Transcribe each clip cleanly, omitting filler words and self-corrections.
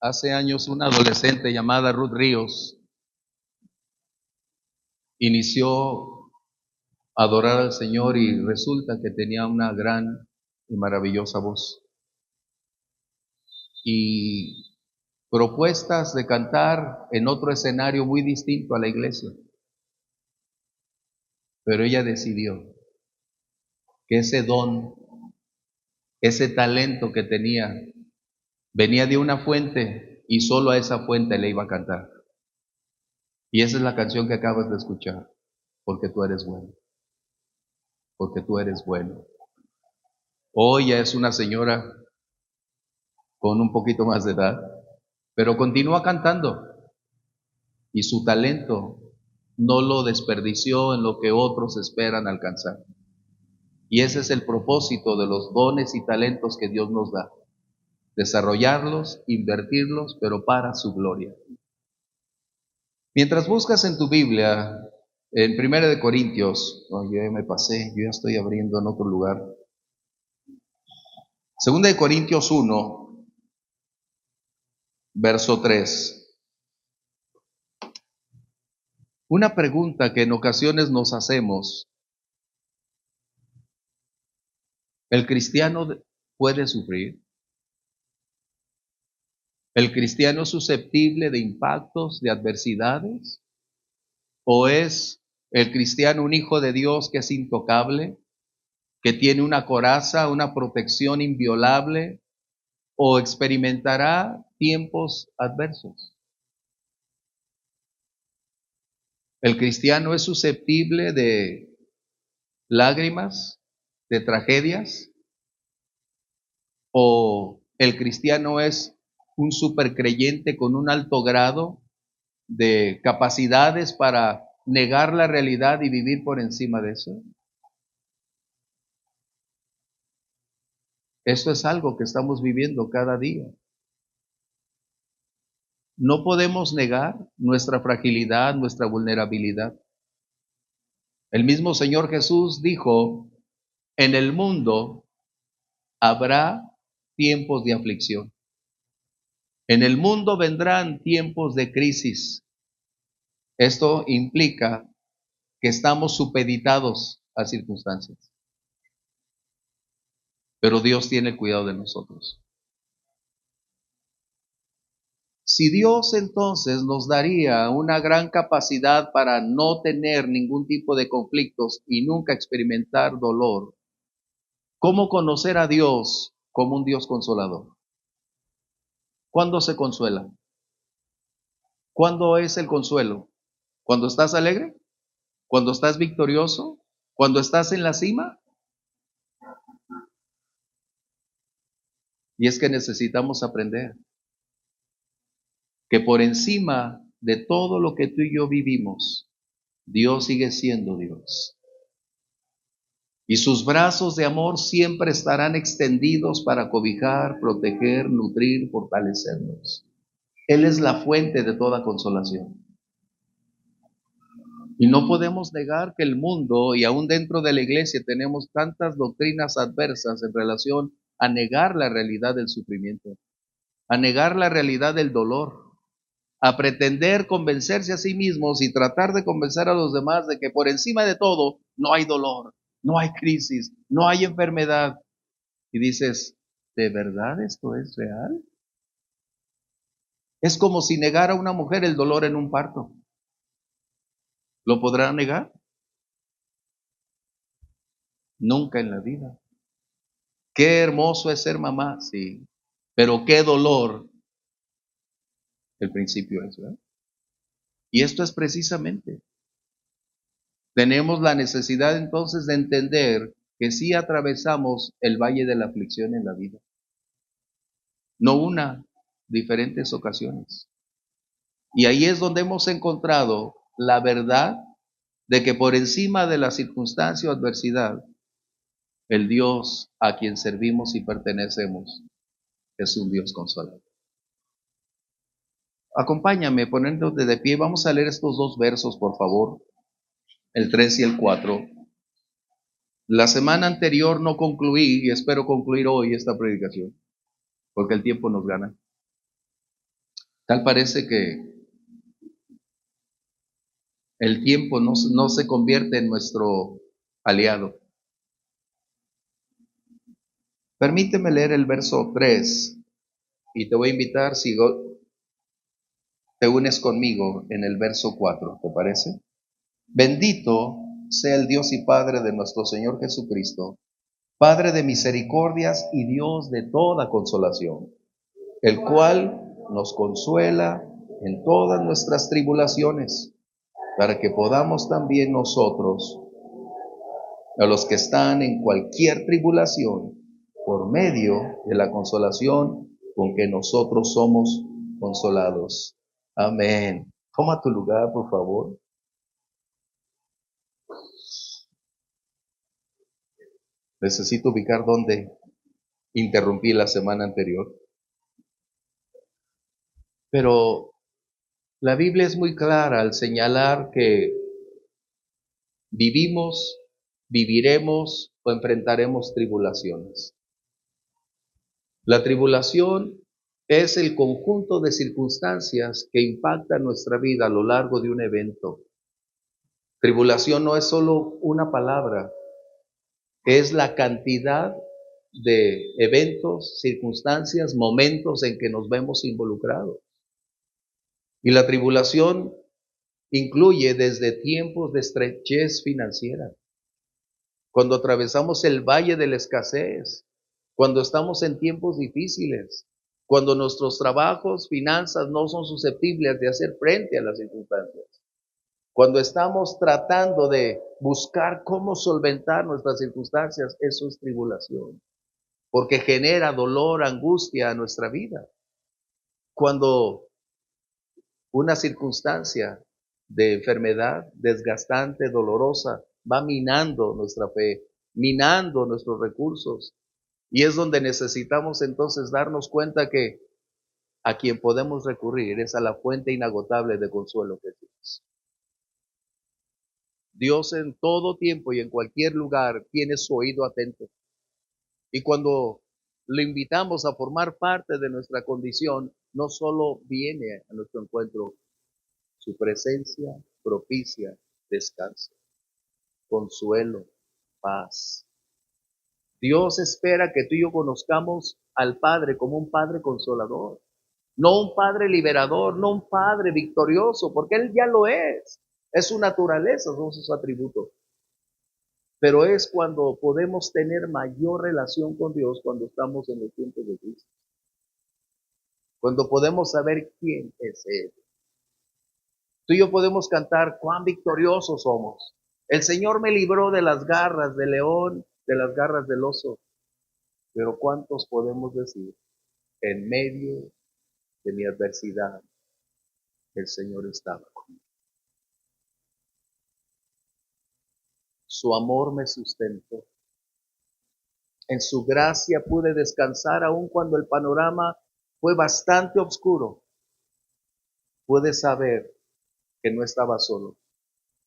Hace años una adolescente llamada Ruth Ríos inició a adorar al Señor y resulta que tenía una gran y maravillosa voz. Y propuestas de cantar en otro escenario muy distinto a la iglesia. Pero ella decidió que ese don, ese talento que tenía, venía de una fuente y solo a esa fuente le iba a cantar. Y esa es la canción que acabas de escuchar, porque tú eres bueno, porque tú eres bueno. Hoy ya es una señora con un poquito más de edad, pero continúa cantando y su talento no lo desperdició en lo que otros esperan alcanzar. Y ese es el propósito de los dones y talentos que Dios nos da. Desarrollarlos, invertirlos, pero para su gloria. Mientras buscas en tu Biblia, en 1 de Corintios, yo ya me pasé, yo ya estoy abriendo en otro lugar. 2 de Corintios 1, verso 3. Una pregunta que en ocasiones nos hacemos: ¿el cristiano puede sufrir? ¿El cristiano es susceptible de impactos, de adversidades? ¿O es el cristiano un hijo de Dios que es intocable, que tiene una coraza, una protección inviolable? ¿O experimentará tiempos adversos? ¿El cristiano es susceptible de lágrimas, de tragedias? ¿O el cristiano es un supercreyente con un alto grado de capacidades para negar la realidad y vivir por encima de eso? Esto es algo que estamos viviendo cada día. No podemos negar nuestra fragilidad, nuestra vulnerabilidad. El mismo Señor Jesús dijo: en el mundo habrá tiempos de aflicción. En el mundo vendrán tiempos de crisis. Esto implica que estamos supeditados a circunstancias. Pero Dios tiene cuidado de nosotros. Si Dios entonces nos daría una gran capacidad para no tener ningún tipo de conflictos y nunca experimentar dolor, ¿cómo conocer a Dios como un Dios consolador? ¿Cuándo se consuela? ¿Cuándo es el consuelo? ¿Cuando estás alegre? ¿Cuando estás victorioso? ¿Cuando estás en la cima? Y es que necesitamos aprender que por encima de todo lo que tú y yo vivimos, Dios sigue siendo Dios. Y sus brazos de amor siempre estarán extendidos para cobijar, proteger, nutrir, fortalecernos. Él es la fuente de toda consolación. Y no podemos negar que el mundo y aún dentro de la iglesia tenemos tantas doctrinas adversas en relación a negar la realidad del sufrimiento, a negar la realidad del dolor, a pretender convencerse a sí mismos y tratar de convencer a los demás de que por encima de todo no hay dolor, no hay crisis, no hay enfermedad. Y dices, ¿de verdad esto es real? Es como si negara a una mujer el dolor en un parto. ¿Lo podrá negar? Nunca en la vida. Qué hermoso es ser mamá, sí, pero qué dolor el principio es, ¿verdad? Y esto es precisamente, tenemos la necesidad entonces de entender que sí atravesamos el valle de la aflicción en la vida. No una, diferentes ocasiones. Y ahí es donde hemos encontrado la verdad de que por encima de la circunstancia o adversidad, el Dios a quien servimos y pertenecemos es un Dios consolador. Acompáñame poniéndote de pie. Vamos a leer estos dos versos, por favor, el 3 y el 4. La semana anterior no concluí y espero concluir hoy esta predicación, porque el tiempo nos gana. Tal parece que el tiempo no se convierte en nuestro aliado. Permíteme leer el verso 3 y te voy a invitar si te unes conmigo en el verso 4, ¿te parece? Bendito sea el Dios y Padre de nuestro Señor Jesucristo, Padre de misericordias y Dios de toda consolación, el cual nos consuela en todas nuestras tribulaciones, para que podamos también nosotros, a los que están en cualquier tribulación, por medio de la consolación con que nosotros somos consolados. Amén. Toma tu lugar, por favor. Necesito ubicar dónde interrumpí la semana anterior. Pero la Biblia es muy clara al señalar que vivimos, viviremos o enfrentaremos tribulaciones. La tribulación es el conjunto de circunstancias que impactan nuestra vida a lo largo de un evento. Tribulación no es solo una palabra, es la cantidad de eventos, circunstancias, momentos en que nos vemos involucrados. Y la tribulación incluye desde tiempos de estrechez financiera, cuando atravesamos el valle de la escasez, cuando estamos en tiempos difíciles, cuando nuestros trabajos, finanzas no son susceptibles de hacer frente a las circunstancias, cuando estamos tratando de buscar cómo solventar nuestras circunstancias, eso es tribulación, porque genera dolor, angustia a nuestra vida. Cuando una circunstancia de enfermedad desgastante, dolorosa, va minando nuestra fe, minando nuestros recursos. Y es donde necesitamos entonces darnos cuenta que a quien podemos recurrir es a la fuente inagotable de consuelo que es Dios. Dios en todo tiempo y en cualquier lugar tiene su oído atento. Y cuando lo invitamos a formar parte de nuestra condición, no solo viene a nuestro encuentro, su presencia propicia descanso, consuelo, paz. Dios espera que tú y yo conozcamos al Padre como un Padre consolador, no un Padre liberador, no un Padre victorioso, porque Él ya lo es su naturaleza, son sus atributos. Pero es cuando podemos tener mayor relación con Dios cuando estamos en los tiempos de crisis, cuando podemos saber quién es Él. Tú y yo podemos cantar cuán victoriosos somos. El Señor me libró de las garras del león, de las garras del oso. Pero ¿cuántos podemos decir, en medio de mi adversidad, el Señor estaba conmigo? Su amor me sustentó. En su gracia pude descansar aun cuando el panorama fue bastante oscuro. Pude saber que no estaba solo,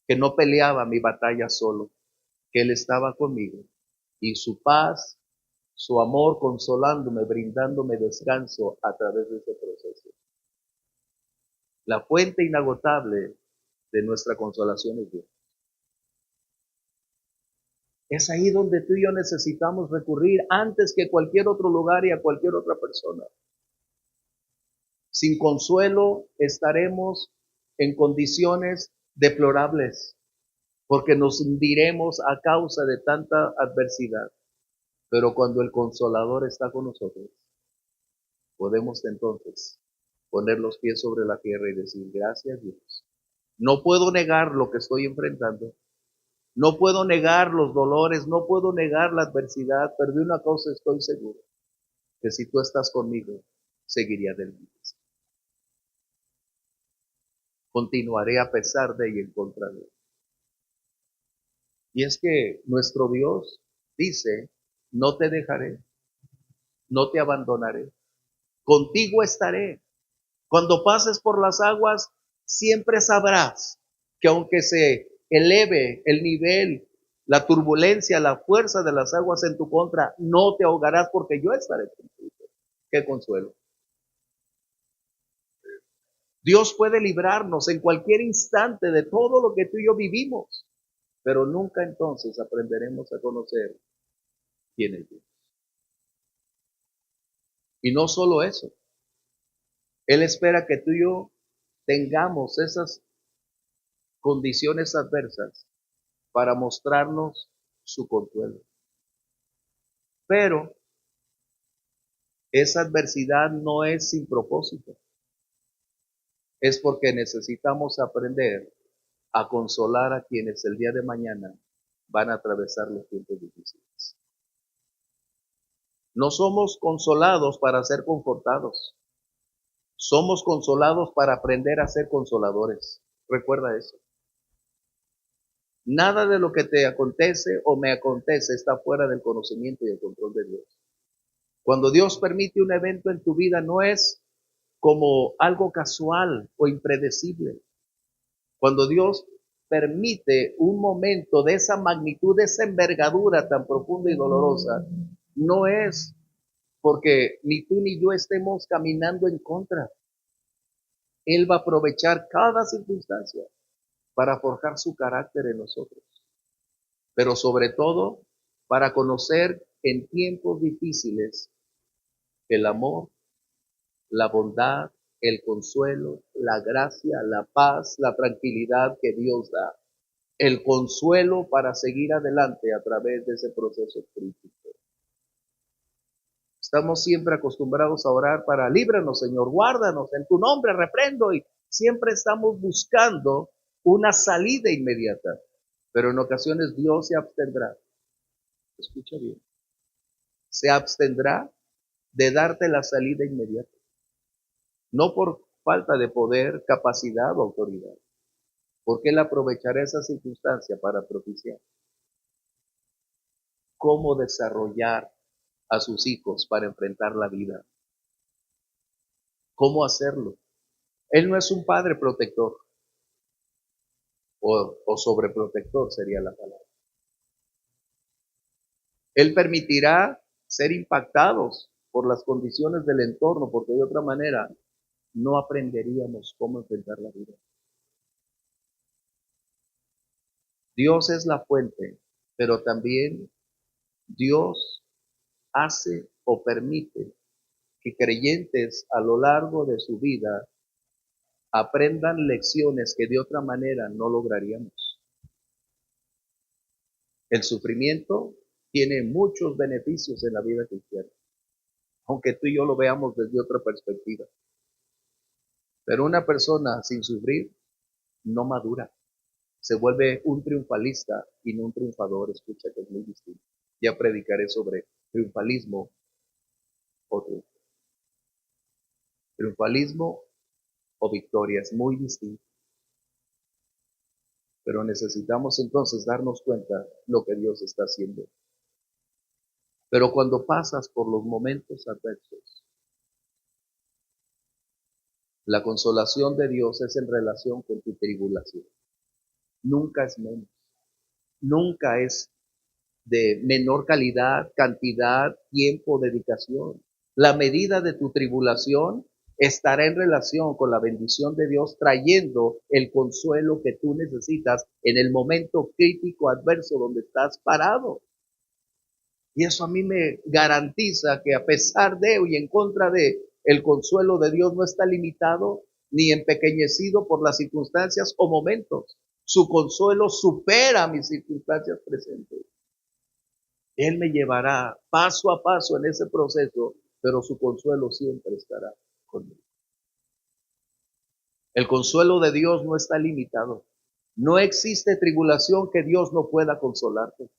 que no peleaba mi batalla solo, que Él estaba conmigo. Y su paz, su amor consolándome, brindándome descanso a través de ese proceso. La fuente inagotable de nuestra consolación es Dios. Es ahí donde tú y yo necesitamos recurrir antes que cualquier otro lugar y a cualquier otra persona. Sin consuelo estaremos en condiciones deplorables, porque nos hundiremos a causa de tanta adversidad. Pero cuando el Consolador está con nosotros, podemos entonces poner los pies sobre la tierra y decir, gracias Dios. No puedo negar lo que estoy enfrentando. No puedo negar los dolores, no puedo negar la adversidad, pero de una cosa estoy seguro, que si tú estás conmigo, seguiré adelante. Continuaré a pesar de y en contra de él. Y es que nuestro Dios dice, no te dejaré, no te abandonaré, contigo estaré. Cuando pases por las aguas, siempre sabrás que aunque se eleve el nivel, la turbulencia, la fuerza de las aguas en tu contra, no te ahogarás porque yo estaré contigo. Qué consuelo. Dios puede librarnos en cualquier instante de todo lo que tú y yo vivimos, pero nunca entonces aprenderemos a conocer quién es Dios. Y no solo eso, Él espera que tú y yo tengamos esas condiciones adversas para mostrarnos su consuelo. Pero esa adversidad no es sin propósito, es porque necesitamos aprender a consolar a quienes el día de mañana van a atravesar los tiempos difíciles. No somos consolados para ser confortados, somos consolados para aprender a ser consoladores. Recuerda eso. Nada de lo que te acontece o me acontece está fuera del conocimiento y el control de Dios. Cuando Dios permite un evento en tu vida, no es como algo casual o impredecible. Cuando Dios permite un momento de esa magnitud, de esa envergadura tan profunda y dolorosa, no es porque ni tú ni yo estemos caminando en contra. Él va a aprovechar cada circunstancia para forjar su carácter en nosotros, pero sobre todo para conocer en tiempos difíciles el amor, la bondad, el consuelo, la gracia, la paz, la tranquilidad que Dios da. El consuelo para seguir adelante a través de ese proceso crítico. Estamos siempre acostumbrados a orar para líbranos, Señor, guárdanos, en tu nombre reprendo, y siempre estamos buscando una salida inmediata. Pero en ocasiones Dios se abstendrá. Escucha bien. Se abstendrá de darte la salida inmediata. No por falta de poder, capacidad o autoridad, porque Él aprovechará esa circunstancia para propiciar cómo desarrollar a sus hijos para enfrentar la vida. ¿Cómo hacerlo? Él no es un padre protector o sobreprotector sería la palabra. Él permitirá ser impactados por las condiciones del entorno, porque de otra manera no aprenderíamos cómo enfrentar la vida. Dios es la fuente, pero también Dios hace o permite que creyentes a lo largo de su vida aprendan lecciones que de otra manera no lograríamos. El sufrimiento tiene muchos beneficios en la vida cristiana, aunque tú y yo lo veamos desde otra perspectiva. Pero una persona sin sufrir no madura, se vuelve un triunfalista y no un triunfador. Escucha que es muy distinto. Ya predicaré sobre triunfalismo o triunfo. Triunfalismo o victoria es muy distinto. Pero necesitamos entonces darnos cuenta lo que Dios está haciendo. Pero cuando pasas por los momentos adversos, la consolación de Dios es en relación con tu tribulación. Nunca es menos. Nunca es de menor calidad, cantidad, tiempo, dedicación. La medida de tu tribulación estará en relación con la bendición de Dios, trayendo el consuelo que tú necesitas en el momento crítico, adverso, donde estás parado. Y eso a mí me garantiza que a pesar de y en contra de, el consuelo de Dios no está limitado ni empequeñecido por las circunstancias o momentos. Su consuelo supera mis circunstancias presentes. Él me llevará paso a paso en ese proceso, pero su consuelo siempre estará conmigo. El consuelo de Dios no está limitado. No existe tribulación que Dios no pueda consolarte.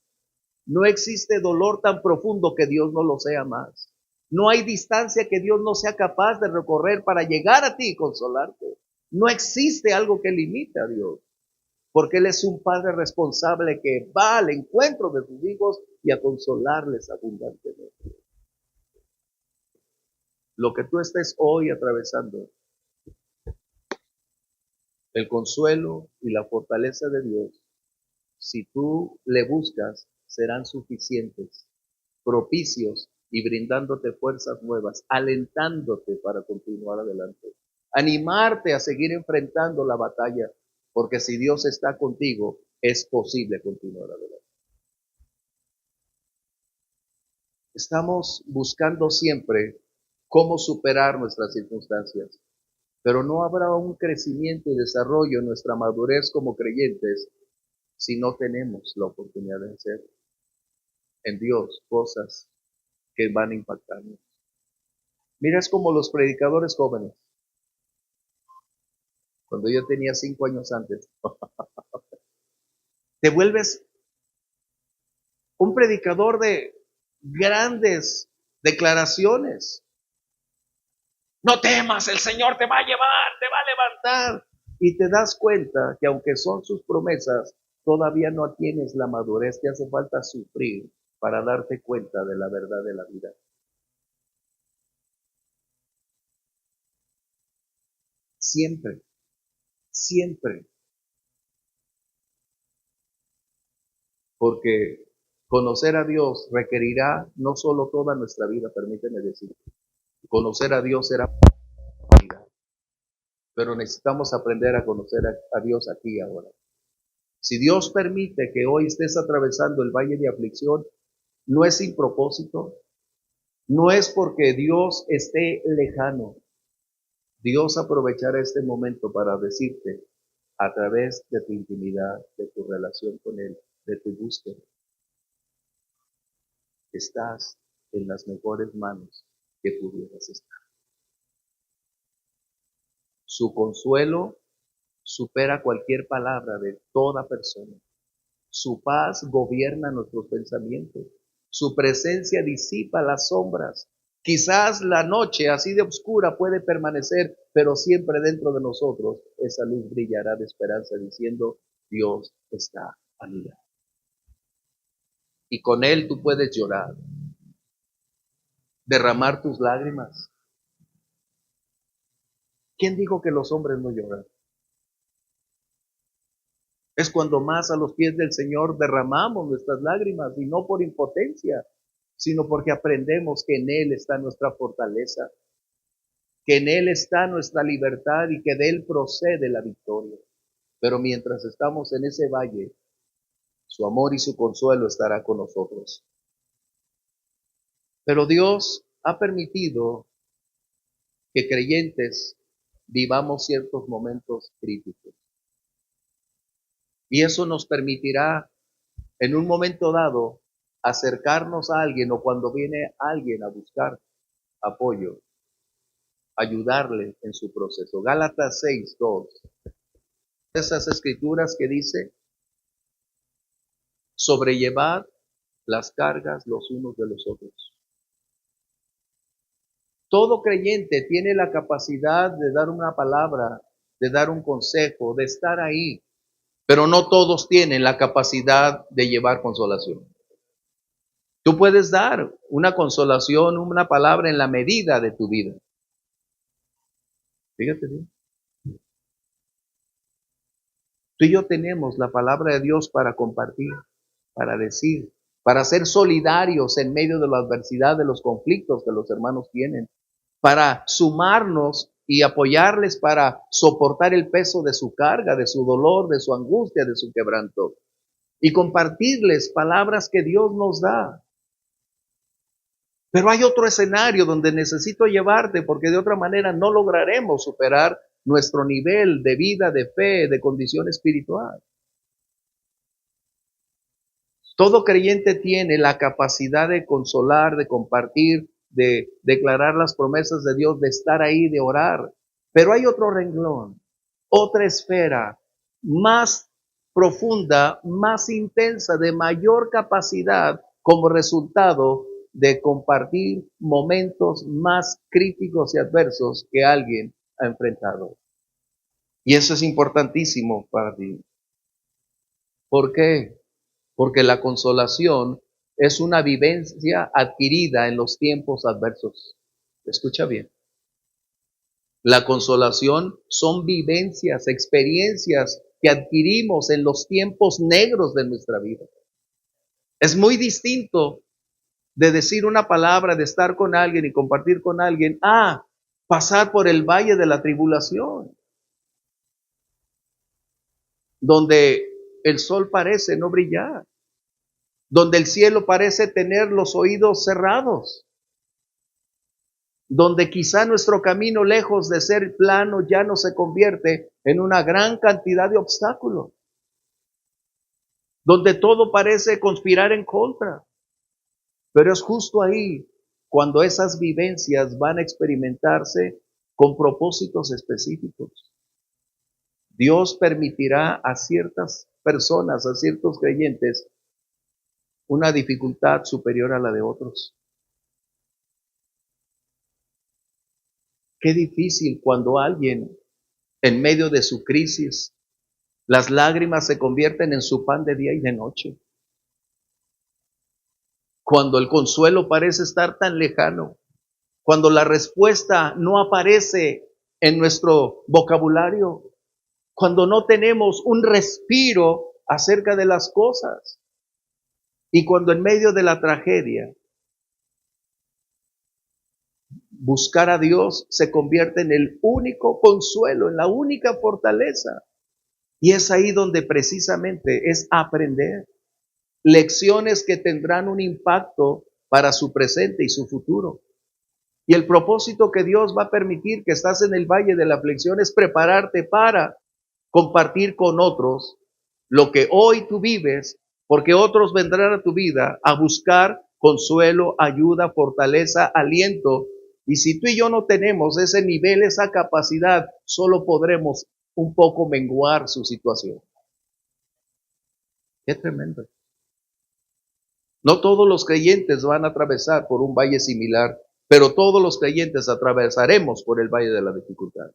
No existe dolor tan profundo que Dios no lo sea más. No hay distancia que Dios no sea capaz de recorrer para llegar a ti y consolarte. No existe algo que limite a Dios, porque Él es un Padre responsable que va al encuentro de sus hijos y a consolarles abundantemente. Lo que tú estés hoy atravesando, el consuelo y la fortaleza de Dios, si tú le buscas, serán suficientes, propicios y brindándote fuerzas nuevas, alentándote para continuar adelante. animarte a seguir enfrentando la batalla, porque si Dios está contigo, es posible continuar adelante. Estamos buscando siempre cómo superar nuestras circunstancias, pero no habrá un crecimiento y desarrollo en nuestra madurez como creyentes si no tenemos la oportunidad de hacer en Dios cosas que van a impactarnos. Mira, es como los predicadores jóvenes. Cuando yo tenía 5 años antes, te vuelves un predicador de grandes declaraciones. No temas, el Señor te va a llevar, te va a levantar. Y te das cuenta que aunque son sus promesas, todavía no tienes la madurez, te hace falta sufrir para darte cuenta de la verdad de la vida. Siempre, siempre. Porque conocer a Dios requerirá no solo toda nuestra vida, permíteme decir. Conocer a Dios será vida, pero necesitamos aprender a conocer a Dios aquí y ahora. Si Dios permite que hoy estés atravesando el valle de aflicción, no es sin propósito, no es porque Dios esté lejano. Dios aprovechará este momento para decirte, a través de tu intimidad, de tu relación con Él, de tu búsqueda, estás en las mejores manos que pudieras estar. Su consuelo supera cualquier palabra de toda persona. Su paz gobierna nuestros pensamientos. Su presencia disipa las sombras. Quizás la noche así de oscura puede permanecer, pero siempre dentro de nosotros esa luz brillará de esperanza diciendo, Dios está a mi lado. Y con Él tú puedes llorar, derramar tus lágrimas. ¿Quién dijo que los hombres no lloran? Es cuando más a los pies del Señor derramamos nuestras lágrimas, y no por impotencia, sino porque aprendemos que en Él está nuestra fortaleza, que en Él está nuestra libertad y que de Él procede la victoria. Pero mientras estamos en ese valle, su amor y su consuelo estará con nosotros. Pero Dios ha permitido que creyentes vivamos ciertos momentos críticos. Y eso nos permitirá en un momento dado acercarnos a alguien, o cuando viene alguien a buscar apoyo, ayudarle en su proceso. Gálatas 6:2. Esas escrituras que dice, sobrellevad las cargas los unos de los otros. Todo creyente tiene la capacidad de dar una palabra, de dar un consejo, de estar ahí, pero no todos tienen la capacidad de llevar consolación. Tú puedes dar una consolación, una palabra en la medida de tu vida. Fíjate bien. Tú y yo tenemos la palabra de Dios para compartir, para decir, para ser solidarios en medio de la adversidad, de los conflictos que los hermanos tienen, para sumarnos y apoyarles para soportar el peso de su carga, de su dolor, de su angustia, de su quebranto, y compartirles palabras que Dios nos da. Pero hay otro escenario donde necesito llevarte, porque de otra manera no lograremos superar nuestro nivel de vida, de fe, de condición espiritual. Todo creyente tiene la capacidad de consolar, de compartir, de declarar las promesas de Dios, de estar ahí, de orar. Pero hay otro renglón, otra esfera más profunda, más intensa, de mayor capacidad como resultado de compartir momentos más críticos y adversos que alguien ha enfrentado. Y eso es importantísimo para ti. ¿Por qué? Porque la consolación es una vivencia adquirida en los tiempos adversos. Escucha bien. La consolación son vivencias, experiencias que adquirimos en los tiempos negros de nuestra vida. Es muy distinto de decir una palabra, de estar con alguien y compartir con alguien. pasar por el valle de la tribulación, donde el sol parece no brillar, donde el cielo parece tener los oídos cerrados, donde quizá nuestro camino, lejos de ser plano, ya no se convierte en una gran cantidad de obstáculos, donde todo parece conspirar en contra. Pero es justo ahí cuando esas vivencias van a experimentarse con propósitos específicos. Dios permitirá a ciertas personas, a ciertos creyentes, una dificultad superior a la de otros. Qué difícil cuando alguien, en medio de su crisis, las lágrimas se convierten en su pan de día y de noche. Cuando el consuelo parece estar tan lejano, cuando la respuesta no aparece en nuestro vocabulario, cuando no tenemos un respiro acerca de las cosas, y cuando en medio de la tragedia buscar a Dios se convierte en el único consuelo, en la única fortaleza. Y es ahí donde precisamente es aprender lecciones que tendrán un impacto para su presente y su futuro. Y el propósito que Dios va a permitir que estás en el valle de la aflicción es prepararte para compartir con otros lo que hoy tú vives, porque otros vendrán a tu vida a buscar consuelo, ayuda, fortaleza, aliento. Y si tú y yo no tenemos ese nivel, esa capacidad, solo podremos un poco menguar su situación. Qué tremendo. No todos los creyentes van a atravesar por un valle similar, pero todos los creyentes atravesaremos por el valle de la dificultad.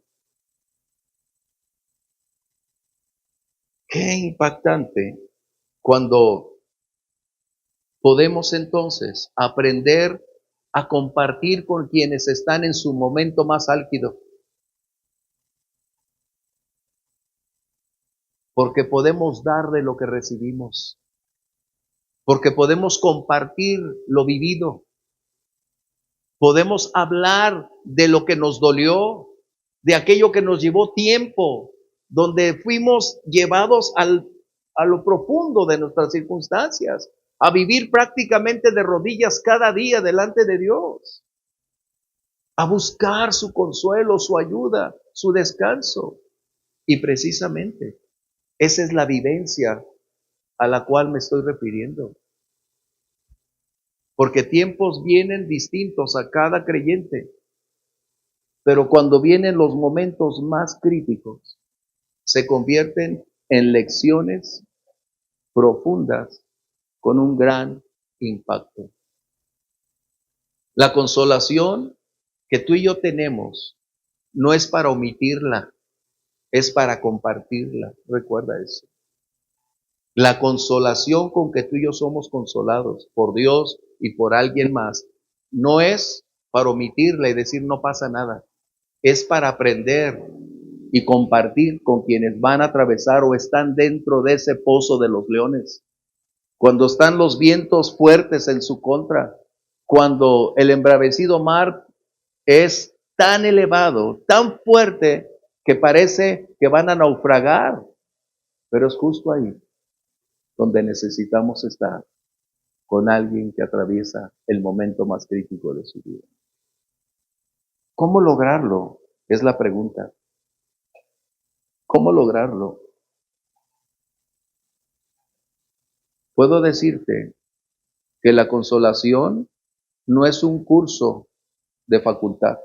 Qué impactante cuando podemos entonces aprender a compartir con quienes están en su momento más álgido. Porque podemos dar de lo que recibimos. Porque podemos compartir lo vivido. Podemos hablar de lo que nos dolió, de aquello que nos llevó tiempo, donde fuimos llevados a lo profundo de nuestras circunstancias, a vivir prácticamente de rodillas cada día delante de Dios, a buscar su consuelo, su ayuda, su descanso. Y precisamente esa es la vivencia a la cual me estoy refiriendo. Porque tiempos vienen distintos a cada creyente, pero cuando vienen los momentos más críticos, se convierten en lecciones profundas con un gran impacto. La consolación que tú y yo tenemos no es para omitirla, es para compartirla. Recuerda eso. La consolación con que tú y yo somos consolados por Dios y por alguien más no es para omitirla y decir no pasa nada. Es para aprender y compartir con quienes van a atravesar o están dentro de ese pozo de los leones. Cuando están los vientos fuertes en su contra, cuando el embravecido mar es tan elevado, tan fuerte, que parece que van a naufragar. Pero es justo ahí donde necesitamos estar con alguien que atraviesa el momento más crítico de su vida. ¿Cómo lograrlo? Es la pregunta. ¿Cómo lograrlo? Puedo decirte que la consolación no es un curso de facultad,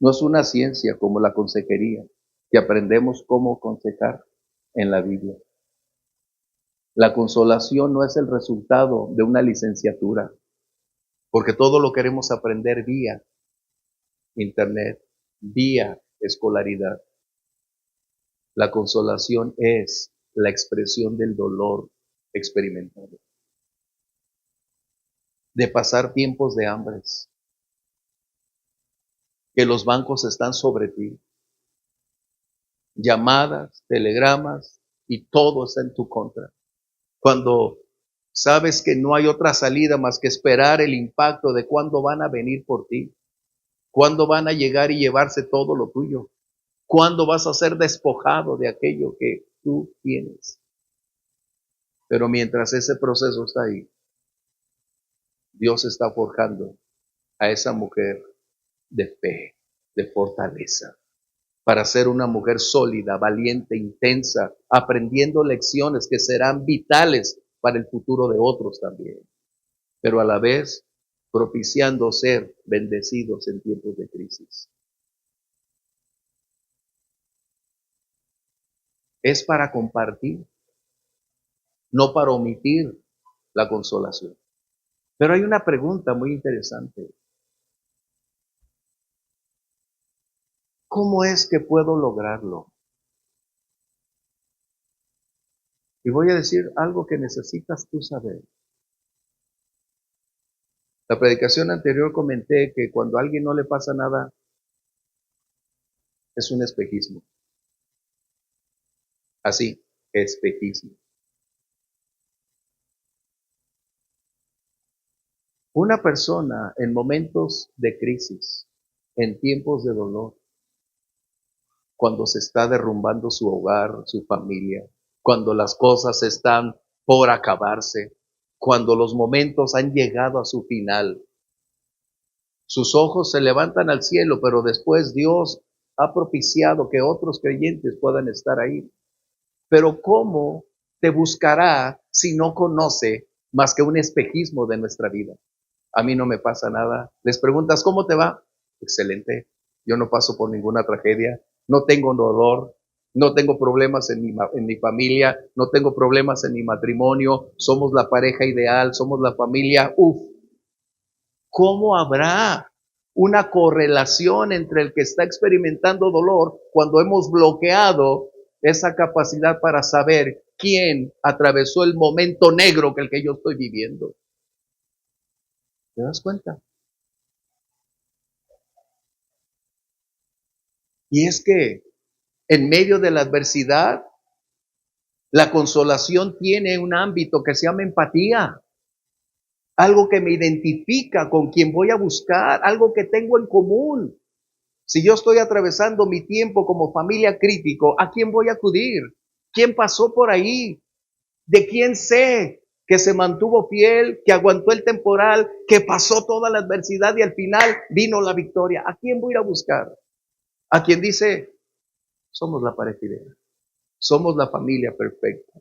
no es una ciencia como la consejería, que aprendemos cómo aconsejar en la Biblia. La consolación no es el resultado de una licenciatura, porque todo lo queremos aprender vía internet, vía escolaridad. La consolación es la expresión del dolor experimentado, de pasar tiempos de hambres, que los bancos están sobre ti, llamadas, telegramas y todo está en tu contra. Cuando sabes que no hay otra salida más que esperar el impacto de cuándo van a venir por ti. ¿Cuándo van a llegar y llevarse todo lo tuyo? ¿Cuándo vas a ser despojado de aquello que tú tienes? Pero mientras ese proceso está ahí, Dios está forjando a esa mujer de fe, de fortaleza, para ser una mujer sólida, valiente, intensa, aprendiendo lecciones que serán vitales para el futuro de otros también, pero a la vez propiciando ser bendecidos en tiempos de crisis. Es para compartir, no para omitir la consolación. Pero hay una pregunta muy interesante. ¿Cómo es que puedo lograrlo? Y voy a decir algo que necesitas tú saber. La predicación anterior comenté que cuando a alguien no le pasa nada, es un espejismo. Así, espejismo. Una persona en momentos de crisis, en tiempos de dolor, cuando se está derrumbando su hogar, su familia, cuando las cosas están por acabarse, cuando los momentos han llegado a su final, sus ojos se levantan al cielo, pero después Dios ha propiciado que otros creyentes puedan estar ahí. Pero ¿cómo te buscará si no conoce más que un espejismo de nuestra vida? A mí no me pasa nada. Les preguntas, ¿cómo te va? Excelente. Yo no paso por ninguna tragedia. No tengo dolor. No tengo problemas en mi familia. No tengo problemas en mi matrimonio. Somos la pareja ideal. Somos la familia. Uf. ¿Cómo habrá una correlación entre el que está experimentando dolor cuando hemos bloqueado esa capacidad para saber quién atravesó el momento negro que el que yo estoy viviendo? ¿Te das cuenta? Y es que en medio de la adversidad, la consolación tiene un ámbito que se llama empatía, algo que me identifica con quien voy a buscar, algo que tengo en común. Si yo estoy atravesando mi tiempo como familia crítico, ¿a quién voy a acudir? ¿Quién pasó por ahí? ¿De quién sé que se mantuvo fiel, que aguantó el temporal, que pasó toda la adversidad y al final vino la victoria? ¿A quién voy a ir a buscar? A quien dice, somos la pareja ideal, somos la familia perfecta.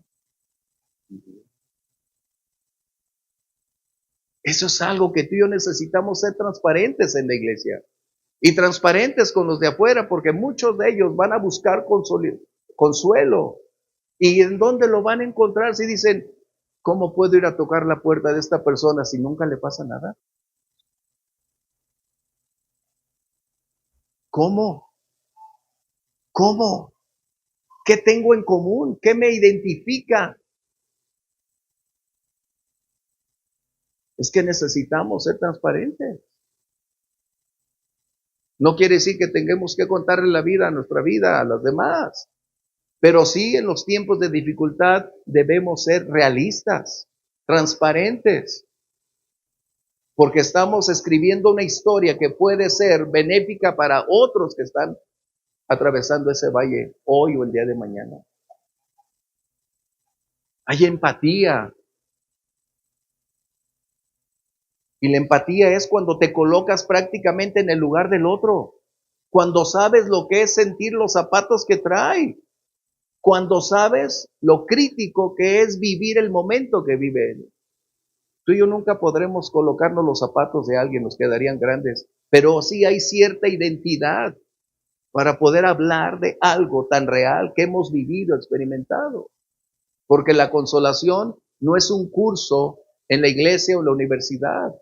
Eso es algo que tú y yo necesitamos ser transparentes en la iglesia y transparentes con los de afuera, porque muchos de ellos van a buscar consuelo. ¿Y en dónde lo van a encontrar si dicen, ¿cómo puedo ir a tocar la puerta de esta persona si nunca le pasa nada? ¿Cómo? ¿Cómo? ¿Qué tengo en común? ¿Qué me identifica? Es que necesitamos ser transparentes. No quiere decir que tengamos que contarle la vida a nuestra vida, a los demás. Pero sí, en los tiempos de dificultad debemos ser realistas, transparentes, porque estamos escribiendo una historia que puede ser benéfica para otros que están atravesando ese valle hoy o el día de mañana. Hay empatía. Y la empatía es cuando te colocas prácticamente en el lugar del otro, cuando sabes lo que es sentir los zapatos que trae, cuando sabes lo crítico que es vivir el momento que vive él. Tú y yo nunca podremos colocarnos los zapatos de alguien, nos quedarían grandes, pero sí hay cierta identidad para poder hablar de algo tan real que hemos vivido, experimentado. Porque la consolación no es un curso en la iglesia o en la universidad,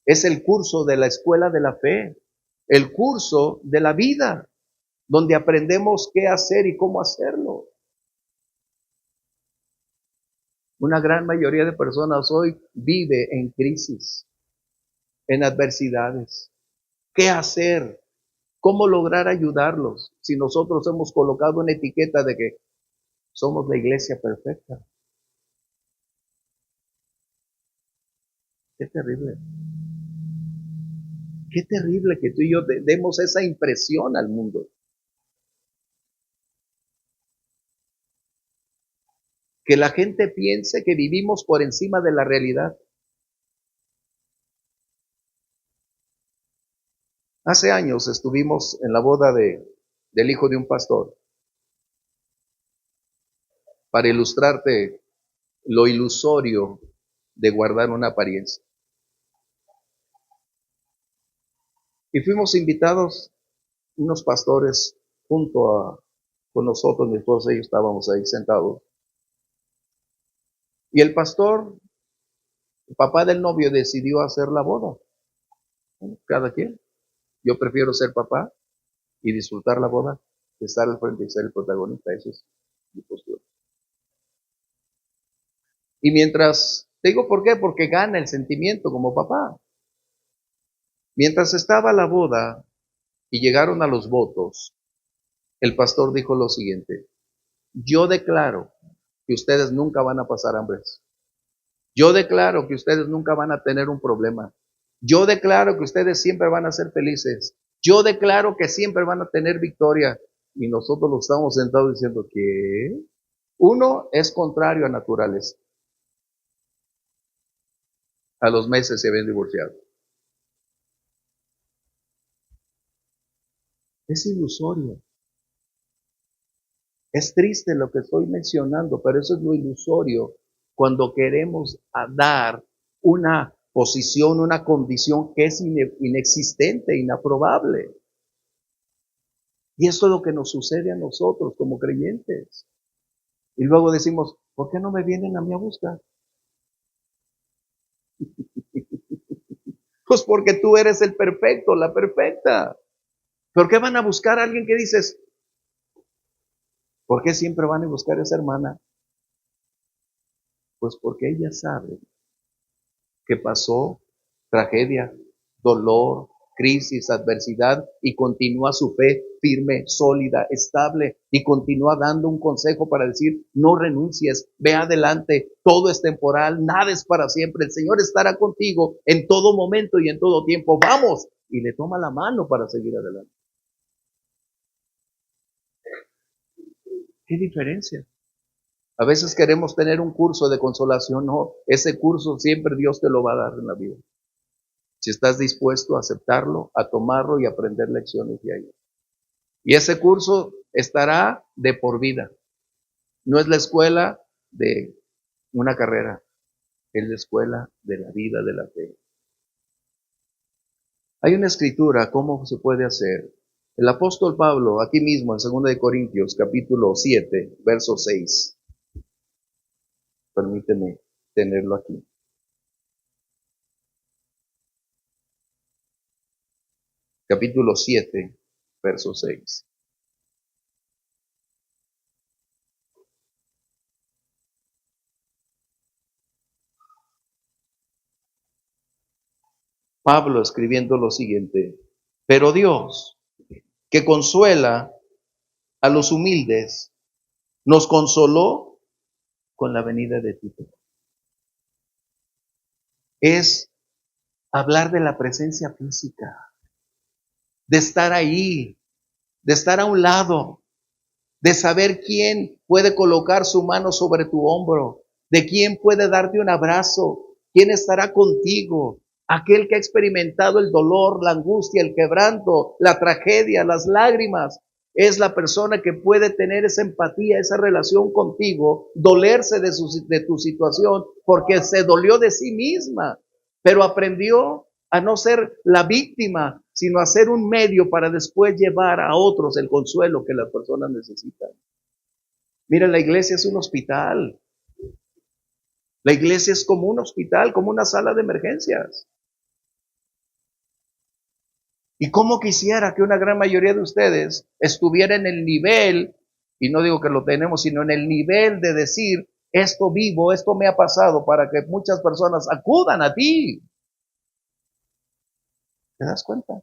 es el curso de la escuela de la fe, el curso de la vida, donde aprendemos qué hacer y cómo hacerlo. Una gran mayoría de personas hoy vive en crisis, en adversidades. ¿Qué hacer? ¿Cómo lograr ayudarlos si nosotros hemos colocado una etiqueta de que somos la iglesia perfecta? Qué terrible. Qué terrible que tú y yo demos esa impresión al mundo. Que la gente piense que vivimos por encima de la realidad. Hace años estuvimos en la boda del hijo de un pastor. Para ilustrarte lo ilusorio de guardar una apariencia. Y fuimos invitados unos pastores con nosotros, mi esposa y yo estábamos ahí sentados. Y el pastor, el papá del novio, decidió hacer la boda. Bueno, cada quien. Yo prefiero ser papá y disfrutar la boda que estar al frente y ser el protagonista. Eso es mi postura. Y mientras, te digo por qué, porque gana el sentimiento como papá. Mientras estaba la boda y llegaron a los votos, el pastor dijo lo siguiente: yo declaro que ustedes nunca van a pasar hambre. Yo declaro que ustedes nunca van a tener un problema. Yo declaro que ustedes siempre van a ser felices. Yo declaro que siempre van a tener victoria. Y nosotros lo estamos sentados diciendo que uno es contrario a naturaleza. A los meses se ven divorciados. Es ilusorio. Es triste lo que estoy mencionando, pero eso es lo ilusorio cuando queremos dar una posición, una condición que es inexistente, inaprobable. Y esto es lo que nos sucede a nosotros como creyentes. Y luego decimos, ¿por qué no me vienen a mí a buscar? Pues porque tú eres el perfecto, la perfecta. ¿Por qué van a buscar a alguien que dices, ¿por qué siempre van a buscar a esa hermana? Pues porque ella sabe que pasó tragedia, dolor, crisis, adversidad y continúa su fe firme, sólida, estable y continúa dando un consejo para decir, no renuncies, ve adelante, todo es temporal, nada es para siempre, el Señor estará contigo en todo momento y en todo tiempo, vamos, y le toma la mano para seguir adelante. ¿Qué diferencia? A veces queremos tener un curso de consolación, no, ese curso siempre Dios te lo va a dar en la vida. Si estás dispuesto a aceptarlo, a tomarlo y aprender lecciones de ahí. Y ese curso estará de por vida. No es la escuela de una carrera, es la escuela de la vida de la fe. Hay una escritura, ¿cómo se puede hacer? El apóstol Pablo, aquí mismo en 2 de Corintios, capítulo 7, verso 6. Permíteme tenerlo aquí. Capítulo 7, verso 6. Pablo escribiendo lo siguiente: pero Dios, que consuela a los humildes, nos consoló con la venida de Tito. Es hablar de la presencia física, de estar ahí, de estar a un lado, de saber quién puede colocar su mano sobre tu hombro, de quién puede darte un abrazo, quién estará contigo, aquel que ha experimentado el dolor, la angustia, el quebranto, la tragedia, las lágrimas. Es la persona que puede tener esa empatía, esa relación contigo, dolerse de tu situación, porque se dolió de sí misma, pero aprendió a no ser la víctima, sino a ser un medio para después llevar a otros el consuelo que las personas necesitan. Mira, la iglesia es un hospital. La iglesia es como un hospital, como una sala de emergencias. Y cómo quisiera que una gran mayoría de ustedes estuviera en el nivel, y no digo que lo tenemos, sino en el nivel de decir, esto vivo, esto me ha pasado, para que muchas personas acudan a ti. ¿Te das cuenta?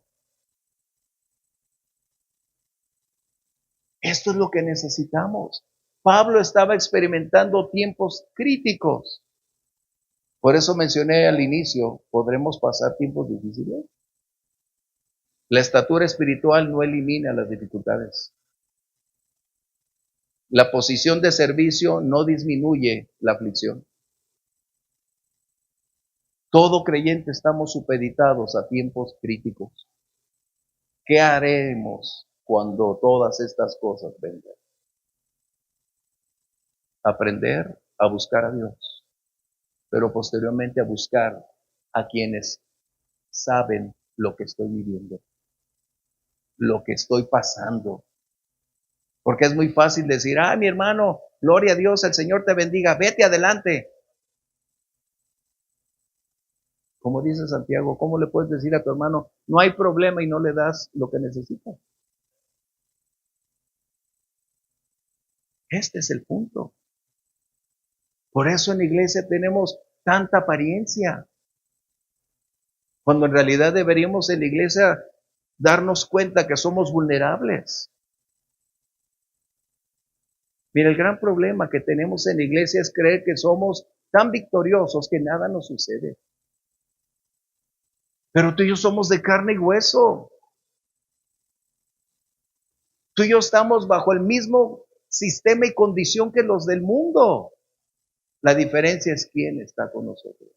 Esto es lo que necesitamos. Pablo estaba experimentando tiempos críticos. Por eso mencioné al inicio, ¿podremos pasar tiempos difíciles? La estatura espiritual no elimina las dificultades. La posición de servicio no disminuye la aflicción. Todo creyente estamos supeditados a tiempos críticos. ¿Qué haremos cuando todas estas cosas vengan? Aprender a buscar a Dios, pero posteriormente a buscar a quienes saben lo que estoy viviendo, lo que estoy pasando. Porque es muy fácil decir, mi hermano, gloria a Dios, el Señor te bendiga, vete adelante. Como dice Santiago, ¿cómo le puedes decir a tu hermano, no hay problema y no le das lo que necesita? Este es el punto. Por eso en la iglesia tenemos tanta apariencia, cuando en realidad deberíamos en la iglesia darnos cuenta que somos vulnerables. Mira, el gran problema que tenemos en la iglesia es creer que somos tan victoriosos que nada nos sucede. Pero tú y yo somos de carne y hueso. Tú y yo estamos bajo el mismo sistema y condición que los del mundo. La diferencia es quién está con nosotros.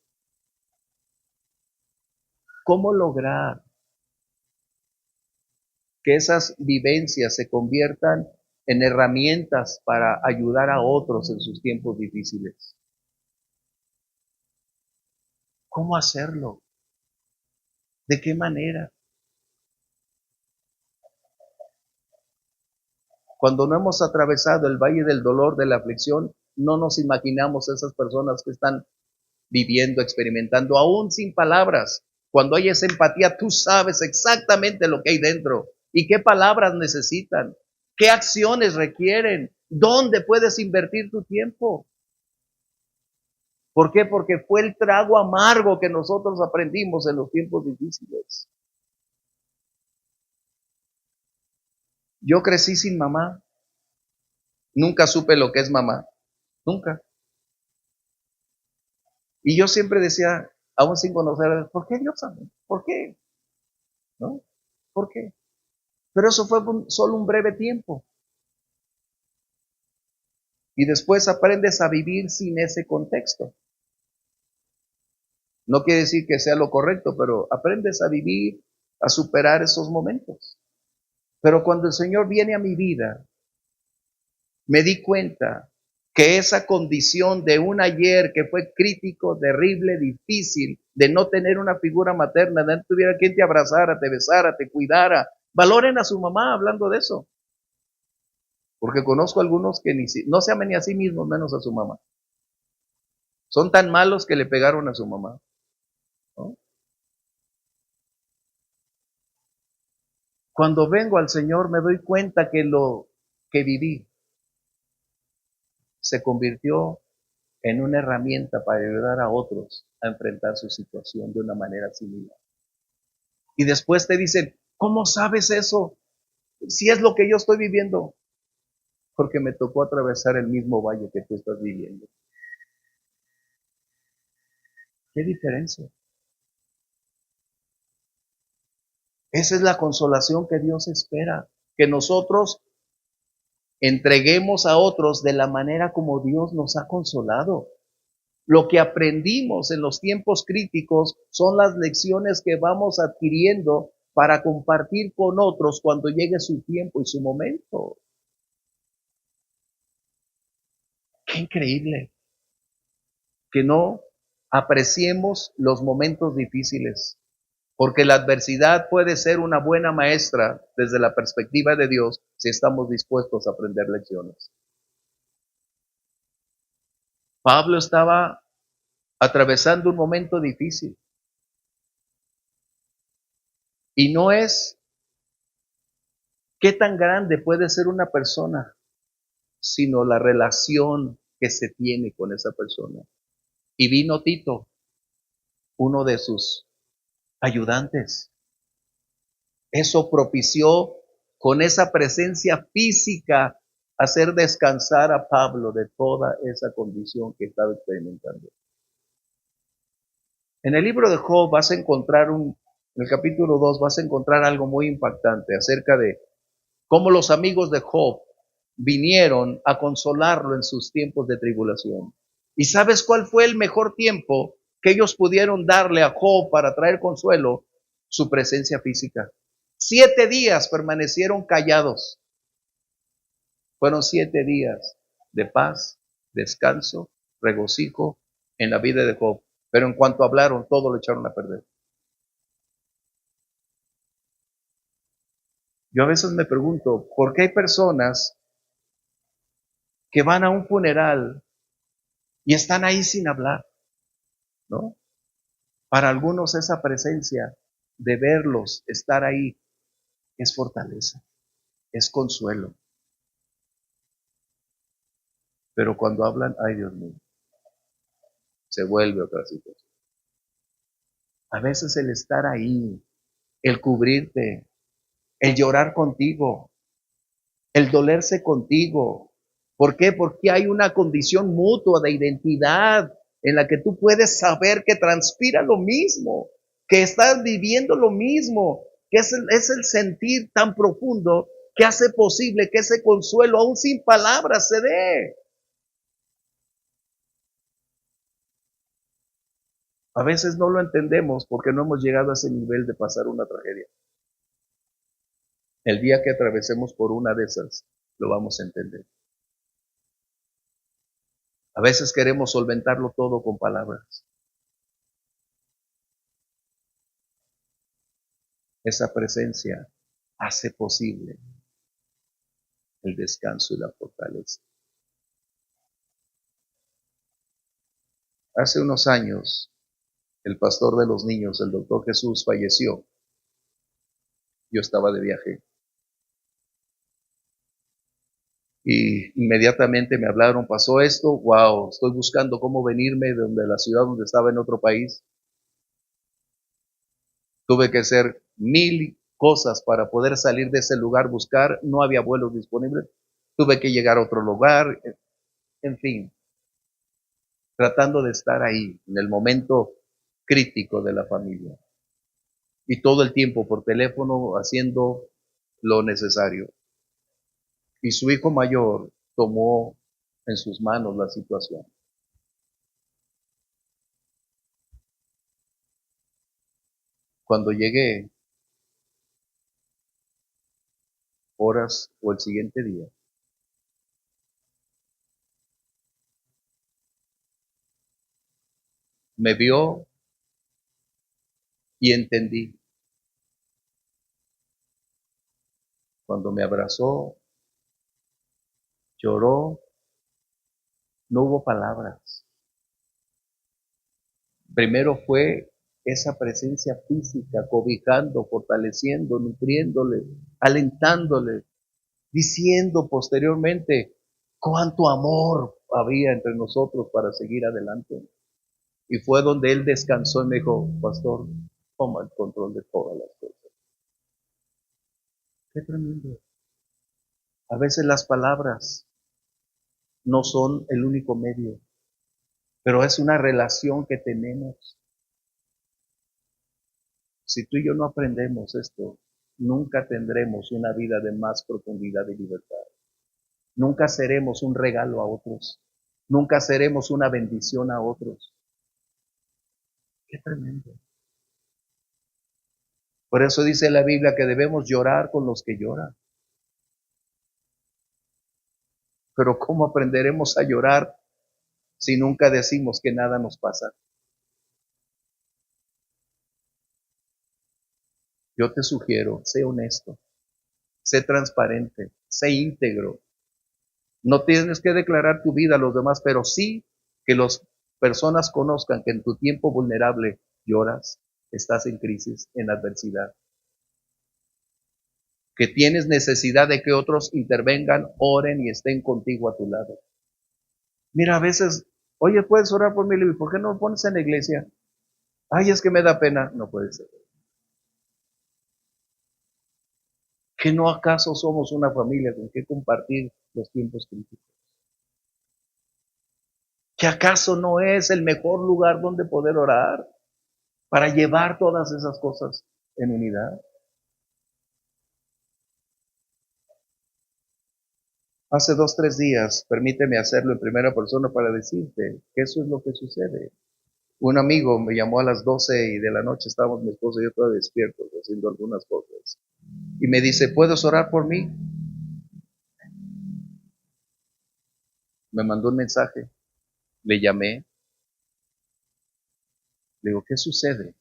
¿Cómo lograr que esas vivencias se conviertan en herramientas para ayudar a otros en sus tiempos difíciles? ¿Cómo hacerlo? ¿De qué manera? Cuando no hemos atravesado el valle del dolor, de la aflicción, no nos imaginamos esas personas que están viviendo, experimentando, aún sin palabras. Cuando hay esa empatía, tú sabes exactamente lo que hay dentro y qué palabras necesitan, qué acciones requieren, dónde puedes invertir tu tiempo. ¿Por qué? Porque fue el trago amargo que nosotros aprendimos en los tiempos difíciles. Yo crecí sin mamá, nunca supe lo que es mamá, nunca. Y yo siempre decía, aún sin conocer, ¿por qué Dios amó? ¿Por qué? ¿No? ¿Por qué? Pero eso fue solo un breve tiempo. Y después aprendes a vivir sin ese contexto. No quiere decir que sea lo correcto, pero aprendes a vivir, a superar esos momentos. Pero cuando el Señor viene a mi vida, me di cuenta que esa condición de un ayer que fue crítico, terrible, difícil, de no tener una figura materna, de no tuviera quien te abrazara, te besara, te cuidara. Valoren a su mamá hablando de eso. Porque conozco algunos que no se aman ni a sí mismos, menos a su mamá. Son tan malos que le pegaron a su mamá, ¿no? Cuando vengo al Señor me doy cuenta que lo que viví se convirtió en una herramienta para ayudar a otros a enfrentar su situación de una manera similar. Y después te dicen, ¿cómo sabes eso? Si es lo que yo estoy viviendo. Porque me tocó atravesar el mismo valle que tú estás viviendo. ¿Qué diferencia? Esa es la consolación que Dios espera, que nosotros entreguemos a otros de la manera como Dios nos ha consolado. Lo que aprendimos en los tiempos críticos son las lecciones que vamos adquiriendo para compartir con otros cuando llegue su tiempo y su momento. Qué increíble que no apreciemos los momentos difíciles, porque la adversidad puede ser una buena maestra desde la perspectiva de Dios si estamos dispuestos a aprender lecciones. Pablo estaba atravesando un momento difícil y no es qué tan grande puede ser una persona, sino la relación que se tiene con esa persona. Y vino Tito, uno de sus ayudantes. Eso propició con esa presencia física hacer descansar a Pablo de toda esa condición que estaba experimentando. En el libro de Job vas a encontrar un En el capítulo 2 vas a encontrar algo muy impactante acerca de cómo los amigos de Job vinieron a consolarlo en sus tiempos de tribulación. ¿Y sabes cuál fue el mejor tiempo que ellos pudieron darle a Job para traer consuelo? Su presencia física. 7 días permanecieron callados. Fueron 7 días de paz, descanso, regocijo en la vida de Job. Pero en cuanto hablaron, todo lo echaron a perder. Yo a veces me pregunto, ¿por qué hay personas que van a un funeral y están ahí sin hablar? ¿No? Para algunos esa presencia de verlos, estar ahí, es fortaleza, es consuelo. Pero cuando hablan, ay Dios mío, se vuelve otra situación. A veces el estar ahí, el cubrirte, el llorar contigo, el dolerse contigo. ¿Por qué? Porque hay una condición mutua de identidad en la que tú puedes saber que transpira lo mismo, que estás viviendo lo mismo, que es el sentir tan profundo que hace posible que ese consuelo, aún sin palabras, se dé. A veces no lo entendemos porque no hemos llegado a ese nivel de pasar una tragedia. El día que atravesemos por una de esas, lo vamos a entender. A veces queremos solventarlo todo con palabras. Esa presencia hace posible el descanso y la fortaleza. Hace unos años, el pastor de los niños, el doctor Jesús, falleció. Yo estaba de viaje. Y inmediatamente me hablaron, pasó esto, wow, estoy buscando cómo venirme de la ciudad donde estaba en otro país. Tuve que hacer 1000 cosas para poder salir de ese lugar, buscar, no había vuelos disponibles. Tuve que llegar a otro lugar, en fin, tratando de estar ahí en el momento crítico de la familia. Y todo el tiempo por teléfono haciendo lo necesario. Y su hijo mayor tomó en sus manos la situación. Cuando llegué, horas o el siguiente día, me vio y entendí. Cuando me abrazó, lloró, no hubo palabras. Primero fue esa presencia física, cobijando, fortaleciendo, nutriéndole, alentándole, diciendo posteriormente cuánto amor había entre nosotros para seguir adelante. Y fue donde él descansó y me dijo, pastor, toma el control de todas las cosas. Qué tremendo. A veces las palabras no son el único medio, pero es una relación que tenemos. Si tú y yo no aprendemos esto, nunca tendremos una vida de más profundidad y libertad. Nunca seremos un regalo a otros. Nunca seremos una bendición a otros. Qué tremendo. Por eso dice la Biblia que debemos llorar con los que lloran. Pero ¿cómo aprenderemos a llorar si nunca decimos que nada nos pasa? Yo te sugiero, sé honesto, sé transparente, sé íntegro. No tienes que declarar tu vida a los demás, pero sí que las personas conozcan que en tu tiempo vulnerable lloras, estás en crisis, en adversidad, que tienes necesidad de que otros intervengan, oren y estén contigo a tu lado. Mira, a veces, oye, ¿puedes orar por mí? ¿Por qué no lo pones en la iglesia? Ay, es que me da pena. No puede ser. ¿Que no acaso somos una familia con que compartir los tiempos críticos? ¿Que acaso no es el mejor lugar donde poder orar para llevar todas esas cosas? en unidad. Hace 2, 3 días, permíteme hacerlo en primera persona para decirte que eso es lo que sucede. Un amigo me llamó a las 12 y de la noche, estábamos mi esposa y yo todavía despiertos haciendo algunas cosas. Y me dice, ¿puedes orar por mí? Me mandó un mensaje, le llamé, le digo, ¿qué sucede?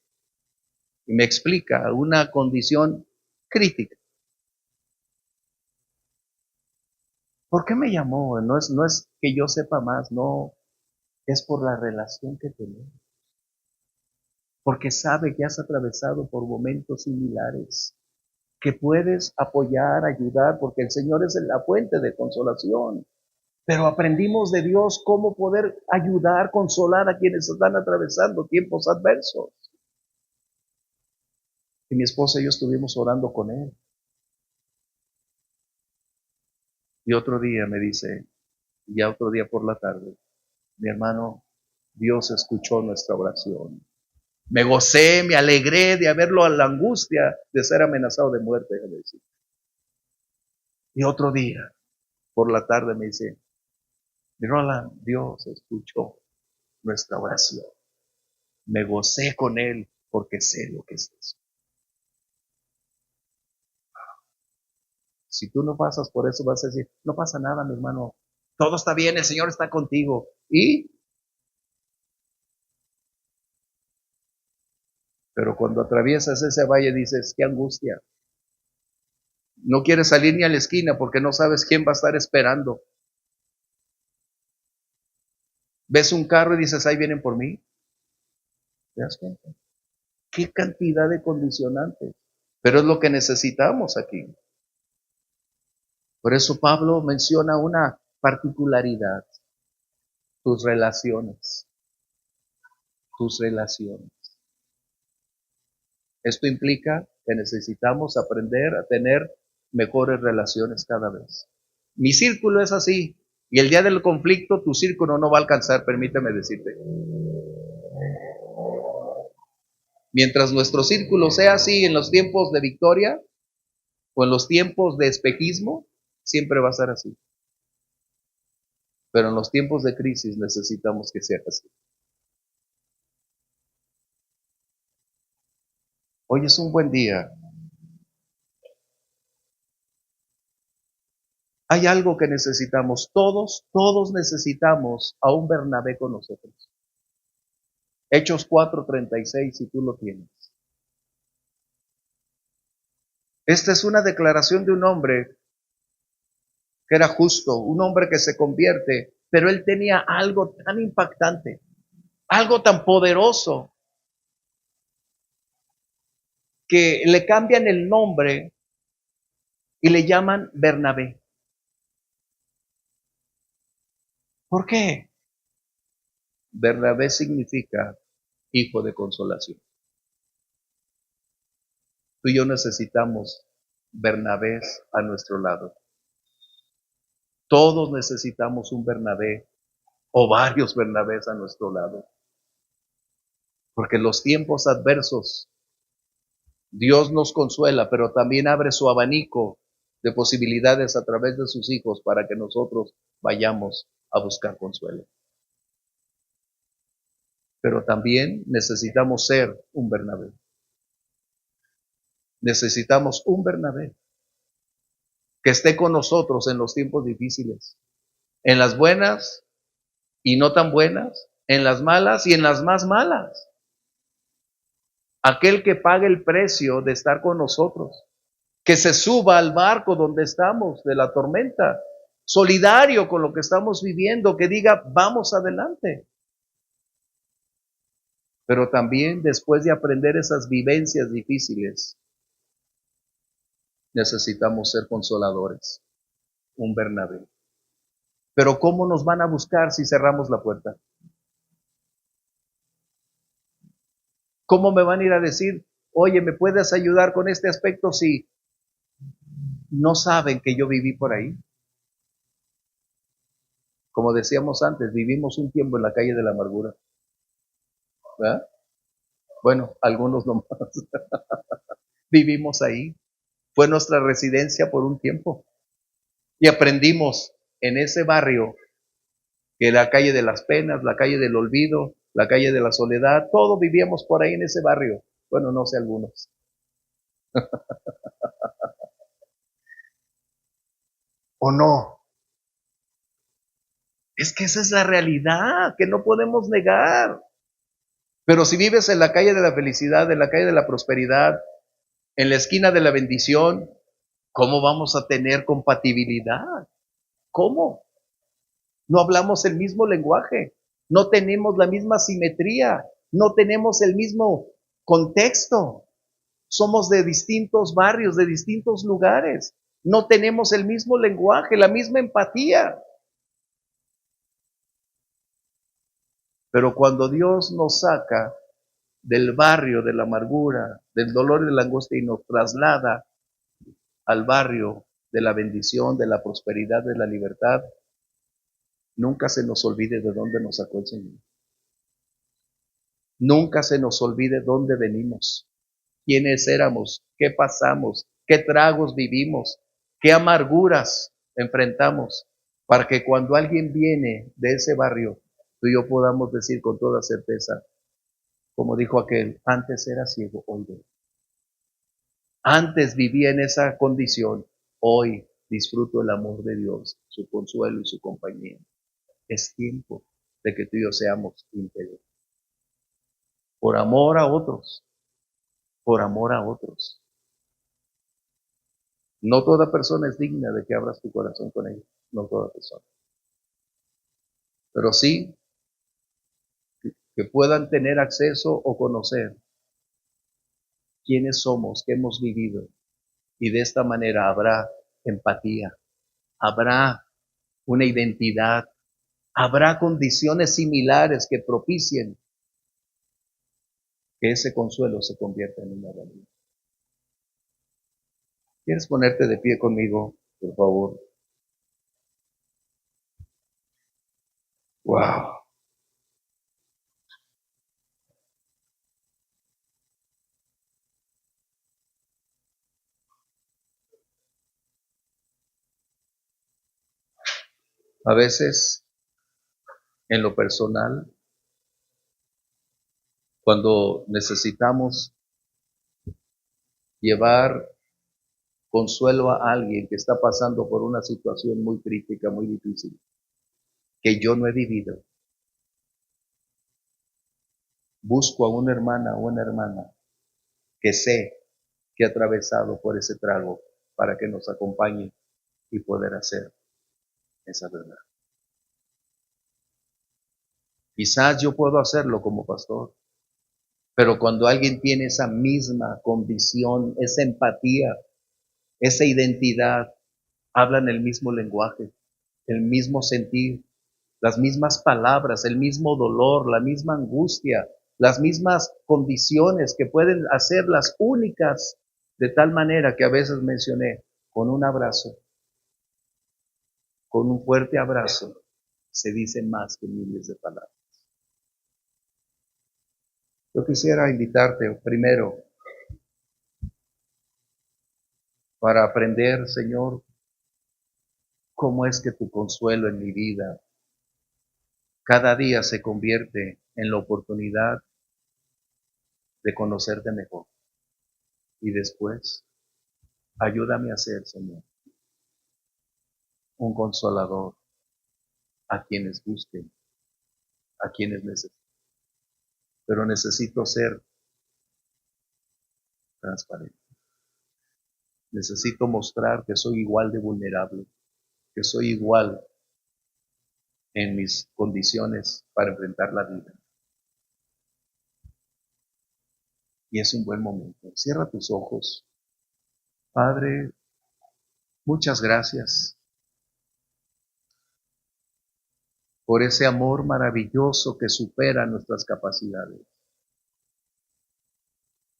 Y me explica una condición crítica. ¿Por qué me llamó? No es que yo sepa más, no, es por la relación que tenemos. Porque sabe que has atravesado por momentos similares, que puedes apoyar, ayudar, porque el Señor es la fuente de consolación. Pero aprendimos de Dios cómo poder ayudar, consolar a quienes están atravesando tiempos adversos. Y mi esposa y yo estuvimos orando con él. Y otro día me dice, ya otro día por la tarde, mi hermano, Dios escuchó nuestra oración. Me gocé, me alegré de haberlo a la angustia de ser amenazado de muerte. Y otro día, por la tarde, me dice, Roland, Dios escuchó nuestra oración. Me gocé con él porque sé lo que es eso. Si tú no pasas por eso, vas a decir, no pasa nada, mi hermano. Todo está bien, el Señor está contigo. Pero cuando atraviesas ese valle dices, qué angustia. No quieres salir ni a la esquina porque no sabes quién va a estar esperando. Ves un carro y dices, ahí vienen por mí. ¿Te das cuenta? Qué cantidad de condicionantes. Pero es lo que necesitamos aquí. Por eso Pablo menciona una particularidad, tus relaciones, tus relaciones. Esto implica que necesitamos aprender a tener mejores relaciones cada vez. Mi círculo es así, y el día del conflicto tu círculo no va a alcanzar, permíteme decirte. Mientras nuestro círculo sea así en los tiempos de victoria o en los tiempos de espejismo, siempre va a ser así. Pero en los tiempos de crisis necesitamos que sea así. Hoy es un buen día. Hay algo que necesitamos. Todos necesitamos a un Bernabé con nosotros. Hechos 4:36, si tú lo tienes. Esta es una declaración de un hombre que era justo, un hombre que se convierte, pero él tenía algo tan impactante, algo tan poderoso, que le cambian el nombre y le llaman Bernabé. ¿Por qué? Bernabé significa hijo de consolación. Tú y yo necesitamos Bernabés a nuestro lado. Todos necesitamos un Bernabé o varios Bernabés a nuestro lado. Porque en los tiempos adversos Dios nos consuela, pero también abre su abanico de posibilidades a través de sus hijos para que nosotros vayamos a buscar consuelo. Pero también necesitamos ser un Bernabé. Necesitamos un Bernabé que esté con nosotros en los tiempos difíciles, en las buenas y no tan buenas, en las malas y en las más malas. Aquel que pague el precio de estar con nosotros, que se suba al barco donde estamos de la tormenta, solidario con lo que estamos viviendo, que diga, vamos adelante. Pero también después de aprender esas vivencias difíciles, necesitamos ser consoladores, un Bernabé. Pero ¿cómo nos van a buscar si cerramos la puerta? ¿Cómo me van a ir a decir, oye, ¿me puedes ayudar con este aspecto si no saben que yo viví por ahí? Como decíamos antes, vivimos un tiempo en la calle de la amargura, ¿verdad? Bueno, algunos no más. Vivimos ahí. Fue nuestra residencia por un tiempo. Y aprendimos en ese barrio que la calle de las penas, la calle del olvido, la calle de la soledad, todos vivíamos por ahí en ese barrio. Bueno, no sé algunos. ¿O no? Es que esa es la realidad que no podemos negar. Pero si vives en la calle de la felicidad, en la calle de la prosperidad, en la esquina de la bendición, ¿cómo vamos a tener compatibilidad? ¿Cómo? No hablamos el mismo lenguaje, no tenemos la misma simetría, no tenemos el mismo contexto. Somos de distintos barrios, de distintos lugares. No tenemos el mismo lenguaje, la misma empatía. Pero cuando Dios nos saca del barrio de la amargura, del dolor y de la angustia y nos traslada al barrio de la bendición, de la prosperidad, de la libertad, nunca se nos olvide de dónde nos sacó el Señor. Nunca se nos olvide dónde venimos, quiénes éramos, qué pasamos, qué tragos vivimos, qué amarguras enfrentamos, para que cuando alguien viene de ese barrio, tú y yo podamos decir con toda certeza, como dijo aquel, antes era ciego, hoy veo. Antes vivía en esa condición, hoy disfruto el amor de Dios, su consuelo y su compañía. Es tiempo de que tú y yo seamos íntegros. Por amor a otros, por amor a otros. No toda persona es digna de que abras tu corazón con ella, no toda persona. Pero sí que puedan tener acceso o conocer quiénes somos, qué hemos vivido. Y de esta manera habrá empatía, habrá una identidad, habrá condiciones similares que propicien que ese consuelo se convierta en una realidad. ¿Quieres ponerte de pie conmigo, por favor? Wow. A veces, en lo personal, cuando necesitamos llevar consuelo a alguien que está pasando por una situación muy crítica, muy difícil, que yo no he vivido, busco a una hermana o una hermana que sé que ha atravesado por ese trago para que nos acompañe y poder hacer esa verdad. Quizás yo puedo hacerlo como pastor, pero cuando alguien tiene esa misma condición, esa empatía, esa identidad, hablan el mismo lenguaje, el mismo sentir, las mismas palabras, el mismo dolor, la misma angustia, las mismas condiciones que pueden hacerlas únicas, de tal manera que a veces mencioné, con un abrazo, con un fuerte abrazo, se dice más que miles de palabras. Yo quisiera invitarte primero para aprender, Señor, cómo es que tu consuelo en mi vida cada día se convierte en la oportunidad de conocerte mejor. Y después, ayúdame a ser, Señor, un consolador a quienes busquen, a quienes necesiten. Pero necesito ser transparente. Necesito mostrar que soy igual de vulnerable, que soy igual en mis condiciones para enfrentar la vida. Y es un buen momento. Cierra tus ojos. Padre, muchas gracias por ese amor maravilloso que supera nuestras capacidades,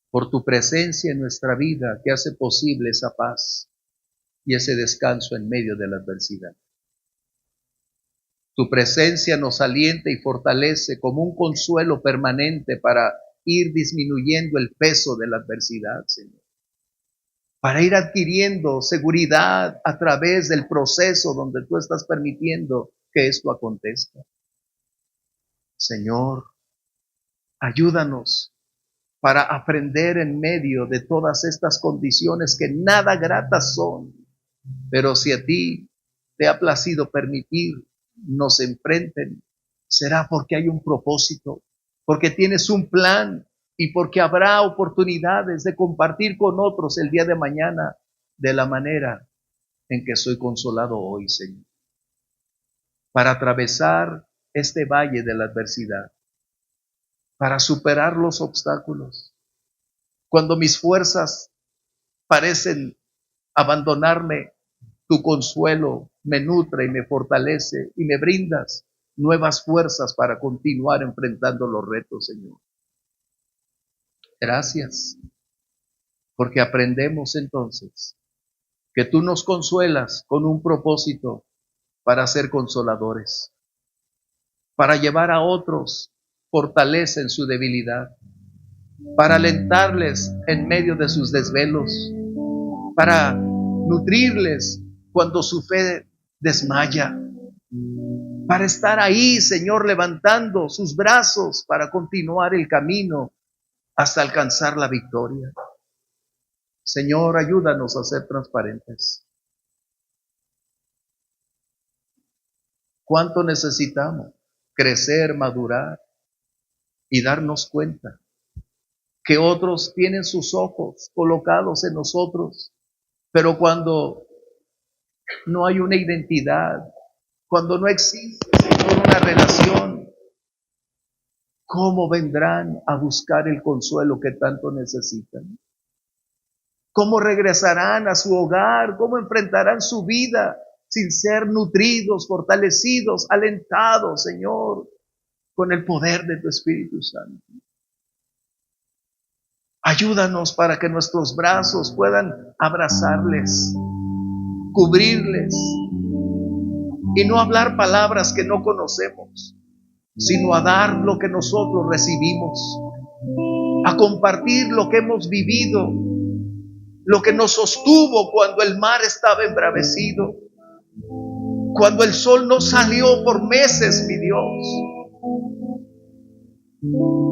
por tu presencia en nuestra vida que hace posible esa paz y ese descanso en medio de la adversidad. Tu presencia nos alienta y fortalece como un consuelo permanente para ir disminuyendo el peso de la adversidad, Señor. para ir adquiriendo seguridad a través del proceso donde tú estás permitiendo que esto acontezca. Señor, ayúdanos para aprender en medio de todas estas condiciones que nada gratas son, pero si a ti te ha placido permitir nos enfrenten, será porque hay un propósito, porque tienes un plan y porque habrá oportunidades de compartir con otros el día de mañana de la manera en que soy consolado hoy, Señor, para atravesar este valle de la adversidad, para superar los obstáculos. Cuando mis fuerzas parecen abandonarme, tu consuelo me nutre y me fortalece y me brindas nuevas fuerzas para continuar enfrentando los retos, Señor. Gracias, porque aprendemos entonces que tú nos consuelas con un propósito para ser consoladores, para llevar a otros fortaleza en su debilidad, para alentarles en medio de sus desvelos, para nutrirles cuando su fe desmaya, para estar ahí, Señor, levantando sus brazos para continuar el camino hasta alcanzar la victoria. Señor, ayúdanos a ser transparentes. ¿Cuánto necesitamos crecer, madurar y darnos cuenta que otros tienen sus ojos colocados en nosotros, pero cuando no hay una identidad, cuando no existe, Señor, una relación, ¿cómo vendrán a buscar el consuelo que tanto necesitan? ¿Cómo regresarán a su hogar? ¿Cómo enfrentarán su vida sin ser nutridos, fortalecidos, alentados, Señor, con el poder de tu Espíritu Santo? Ayúdanos para que nuestros brazos puedan abrazarles, cubrirles y no hablar palabras que no conocemos, sino a dar lo que nosotros recibimos, a compartir lo que hemos vivido, lo que nos sostuvo cuando el mar estaba embravecido, cuando el sol no salió por meses, mi Dios.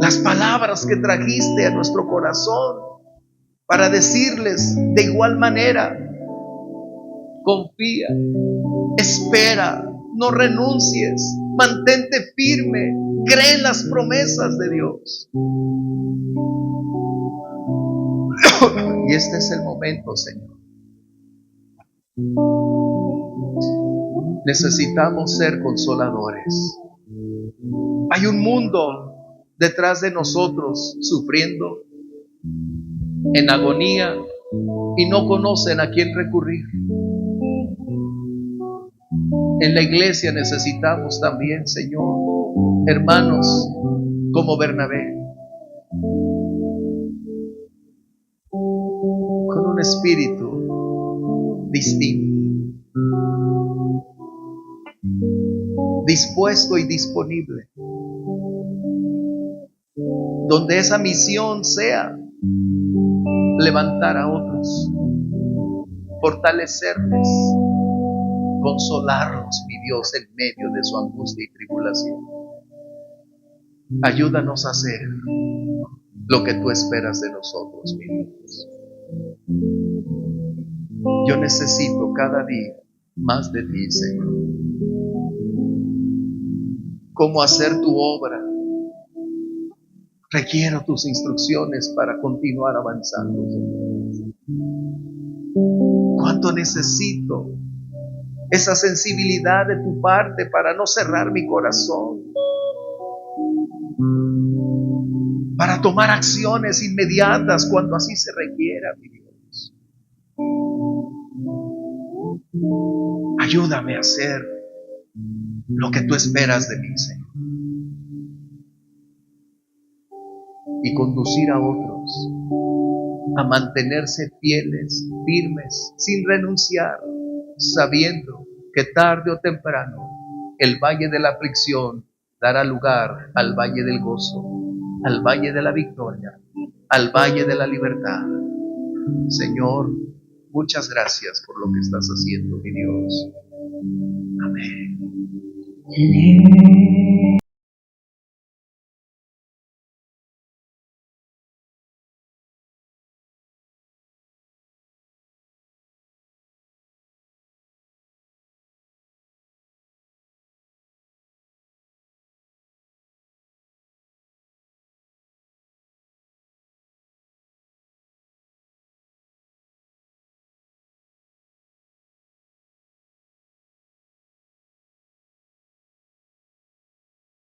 Las palabras que trajiste a nuestro corazón para decirles de igual manera: confía, espera, no renuncies, mantente firme, cree en las promesas de Dios. Y este es el momento, Señor. Necesitamos ser consoladores. Hay un mundo detrás de nosotros sufriendo, en agonía, y no conocen a quién recurrir. En la iglesia necesitamos también, Señor, hermanos como Bernabé, con un espíritu distinto, dispuesto y disponible, donde esa misión sea levantar a otros, fortalecerles, consolarlos, mi Dios, en medio de su angustia y tribulación. Ayúdanos a hacer lo que tú esperas de nosotros, mi Dios. Yo necesito cada día más de ti, Señor. Cómo hacer tu obra. Requiero tus instrucciones para continuar avanzando, Señor. Cuánto necesito esa sensibilidad de tu parte para no cerrar mi corazón, para tomar acciones inmediatas cuando así se requiera, mi Dios. Ayúdame a hacer lo que tú esperas de mí, Señor, y conducir a otros a mantenerse fieles, firmes, sin renunciar, sabiendo que tarde o temprano el valle de la aflicción dará lugar al valle del gozo, al valle de la victoria, al valle de la libertad. Señor, Muchas gracias por lo que estás haciendo, mi Dios. Amén.